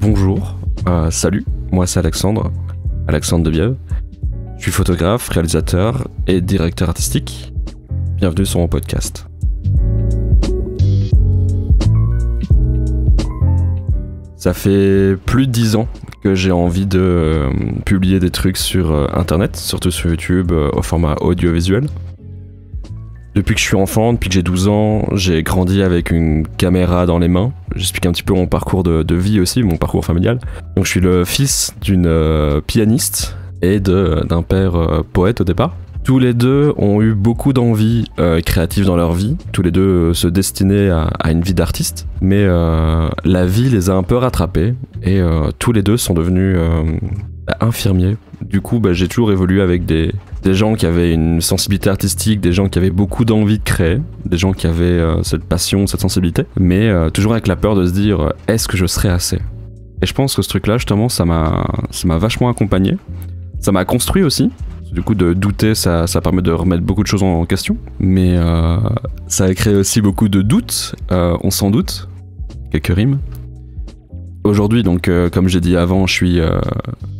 Bonjour, salut, moi c'est Alexandre de Bièvre. Je suis photographe, réalisateur et directeur artistique. Bienvenue sur mon podcast. Ça fait plus de 10 ans que j'ai envie de publier des trucs sur internet, surtout sur YouTube au format audiovisuel. Depuis que je suis enfant, depuis que j'ai 12 ans, j'ai grandi avec une caméra dans les mains. J'explique un petit peu mon parcours de vie aussi, mon parcours familial. Donc je suis le fils d'une pianiste et d'un père poète au départ. Tous les deux ont eu beaucoup d'envie créative dans leur vie. Tous les deux se destinaient à une vie d'artiste. Mais la vie les a un peu rattrapés et tous les deux sont devenus infirmiers. Du coup, j'ai toujours évolué avec des gens qui avaient une sensibilité artistique, des gens qui avaient beaucoup d'envie de créer, des gens qui avaient cette passion, cette sensibilité, mais toujours avec la peur de se dire « est-ce que je serai assez ?» Et je pense que ce truc-là, justement, ça m'a vachement accompagné. Ça m'a construit aussi. Du coup, de douter, ça permet de remettre beaucoup de choses en question. Mais ça a créé aussi beaucoup de doutes. On s'en doute. Quelques rimes. Aujourd'hui, donc, comme j'ai dit avant, je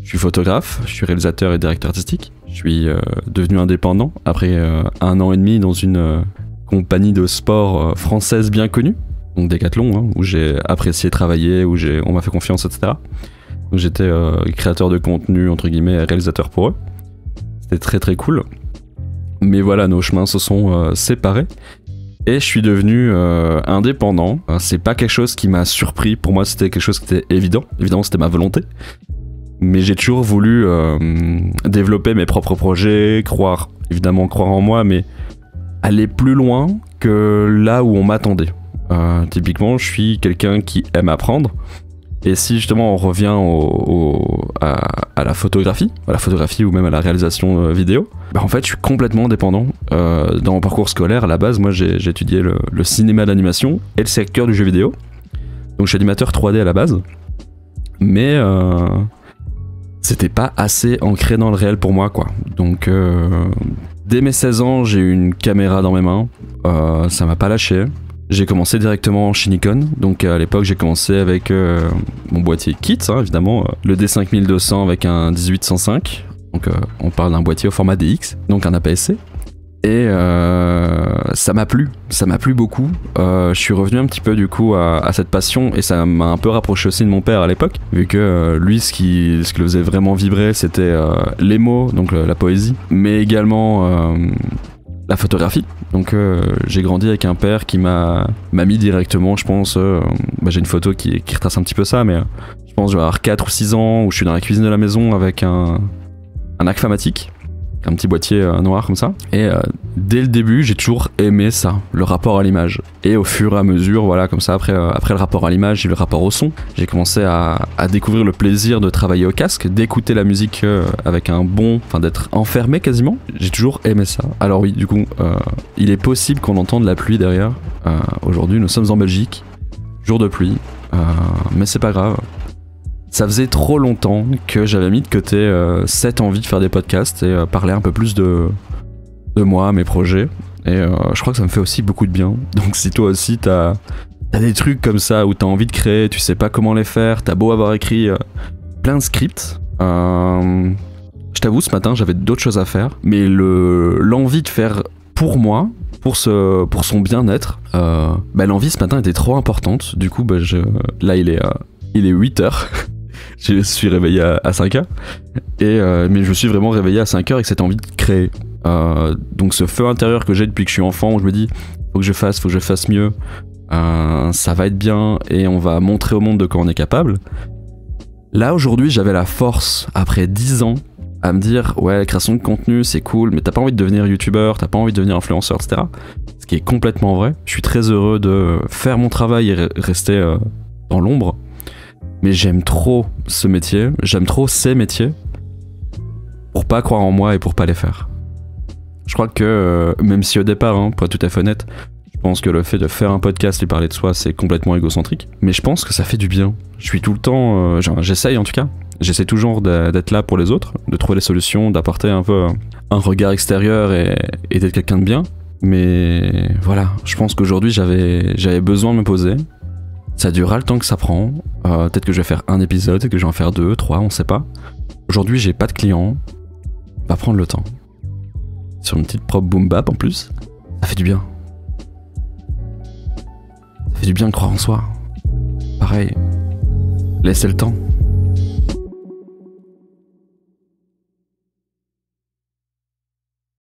suis photographe, je suis réalisateur et directeur artistique. Je suis devenu indépendant après 1 an et demi dans une compagnie de sport française bien connue, donc Decathlon, hein, où j'ai apprécié travailler, où on m'a fait confiance, etc. Donc j'étais créateur de contenu, entre guillemets, réalisateur pour eux. C'était très très cool. Mais voilà, nos chemins se sont séparés. Et je suis devenu indépendant. C'est pas quelque chose qui m'a surpris. Pour moi, c'était quelque chose qui était évident. Évidemment, c'était ma volonté. Mais j'ai toujours voulu développer mes propres projets, croire en moi, mais aller plus loin que là où on m'attendait. Typiquement, je suis quelqu'un qui aime apprendre. Et si justement on revient à la photographie ou même à la réalisation vidéo, en fait je suis complètement dépendant. Dans mon parcours scolaire, à la base, moi j'ai étudié le cinéma d'animation et le secteur du jeu vidéo. Donc je suis animateur 3D à la base. Mais c'était pas assez ancré dans le réel pour moi, quoi. Donc dès mes 16 ans, j'ai eu une caméra dans mes mains. Ça m'a pas lâché. J'ai commencé directement chez Nikon, donc à l'époque j'ai commencé avec mon boîtier kit, hein, évidemment, le D5200 avec un 1805, donc on parle d'un boîtier au format DX, donc un APS-C, et ça m'a plu beaucoup. Je suis revenu un petit peu du coup à cette passion, et ça m'a un peu rapproché aussi de mon père à l'époque, vu que lui ce qui le faisait vraiment vibrer c'était les mots, donc la poésie, mais également la photographie. Donc j'ai grandi avec un père qui m'a mis directement, je pense, j'ai une photo qui retrace un petit peu ça, mais je pense que je vais avoir 4 ou 6 ans où je suis dans la cuisine de la maison avec un Agfamatic, un petit boîtier noir comme ça, et dès le début j'ai toujours aimé ça, le rapport à l'image, et au fur et à mesure, voilà, comme ça, après le rapport à l'image, j'ai eu le rapport au son, j'ai commencé à découvrir le plaisir de travailler au casque, d'écouter la musique avec d'être enfermé quasiment, j'ai toujours aimé ça. Alors oui, du coup, il est possible qu'on entende la pluie derrière. Aujourd'hui nous sommes en Belgique, jour de pluie, mais c'est pas grave. Ça faisait trop longtemps que j'avais mis de côté cette envie de faire des podcasts et parler un peu plus de moi, mes projets. Et je crois que ça me fait aussi beaucoup de bien. Donc si toi aussi t'as des trucs comme ça où t'as envie de créer, tu sais pas comment les faire, t'as beau avoir écrit plein de scripts, je t'avoue, ce matin j'avais d'autres choses à faire, mais l'envie de faire pour moi, pour son bien-être, l'envie ce matin était trop importante. Du coup, là il est 8h. Je suis réveillé à 5h, mais je me suis vraiment réveillé à 5h avec cette envie de créer. Donc ce feu intérieur que j'ai depuis que je suis enfant, où je me dis faut que je fasse mieux, ça va être bien et on va montrer au monde de quoi on est capable. Là aujourd'hui j'avais la force, après 10 ans, à me dire ouais, la création de contenu c'est cool, mais t'as pas envie de devenir youtubeur, t'as pas envie de devenir influenceur, etc. Ce qui est complètement vrai. Je suis très heureux de faire mon travail et rester dans l'ombre. Mais j'aime trop ce métier, j'aime trop ces métiers pour pas croire en moi et pour pas les faire. Je crois que, même si au départ, pour être tout à fait honnête, je pense que le fait de faire un podcast et parler de soi, c'est complètement égocentrique. Mais je pense que ça fait du bien. Je suis tout le temps, j'essaye en tout cas, j'essaie toujours d'être là pour les autres, de trouver des solutions, d'apporter un peu un regard extérieur et d'être quelqu'un de bien. Mais voilà, je pense qu'aujourd'hui j'avais besoin de me poser, Ça durera le temps que ça prend. Peut-être que je vais faire un épisode, peut-être que je vais en faire 2, 3, on sait pas. Aujourd'hui, j'ai pas de clients. On va prendre le temps. Sur une petite prop boom bap en plus. Ça fait du bien. Ça fait du bien de croire en soi. Pareil. Laissez le temps.